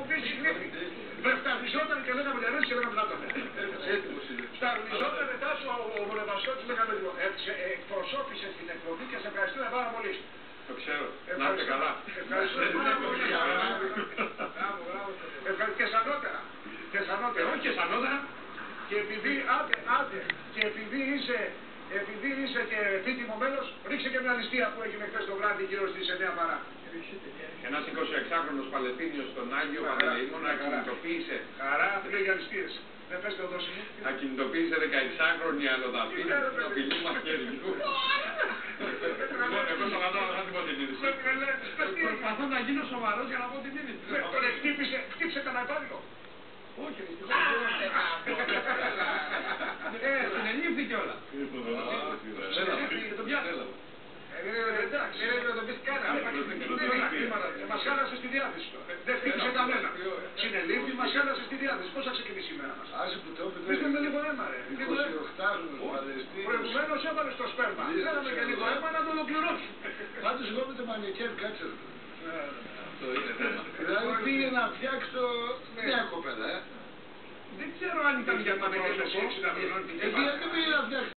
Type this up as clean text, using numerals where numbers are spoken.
επίσης λύπη. Βρεφταριζόταν και λέγαμε λιανές και λέγαμε λάτανε. Φταριζόταν μετά σου ο Βολεβασιώτης λέγαμε λίγο. Εκπροσώπησε την εκπομπή και σε ευχαριστούμε πάρα πολύ. Το ξέρω. Να είστε καλά. Ευχαριστούμε πάρα πολύ. Και σανότερα. Και σανότερα. Όχι και σανότερα. Και επειδή, και επειδή είσαι και επίτιμο μέλος, ρίξε και μια ληστεία που έγινε χθες το βράδυ γύρω στις 9 παρά. Ένας 26χρονος Παλαιστίνιος στον Άγιο Παντελεήμονα ακινητοποίησε. Χαρά, λέει για ληστείες. Δεν πες το δώσει μου. Ακινητοποίησε 16χρονη αλλοδαπή στο φιλί Μαχαιριού. Εγώ σταματάω να την πω την είδηση. Προσπαθώ να γίνω σοβαρός για να πω την είδηση. Χτύπησε κανένα υπάλληλο. Όχι, συνελήφθη κιόλα. Το πιάσαμε. Εντάξει, δεν το πεις καν. Μας χάλασε στη διάθεση. Δεν χτύπησε κανένα. Συνελήφθη, μας χάλασε στη διάθεση. Πώς θα ξεκινήσει η μέρα μας. Άσε που το έπαιζε. Πείτε με λίγο αίμα, ρε. 28χρονος Παλαιστίνιος. Προηγουμένως έβαλε στο σπέρμα. Θέλαμε και λίγο αίμα να το ολοκληρώσουμε. Πάντως εγώ με το μανικέν κάτσε. Αυτό είναι θέμα. Δηλαδή πήγε να φτιάξει το νέα κοπέλα, Δεν ξέρω αν ήταν για το πρόσωπο. γιατί πήγε να φτιάξει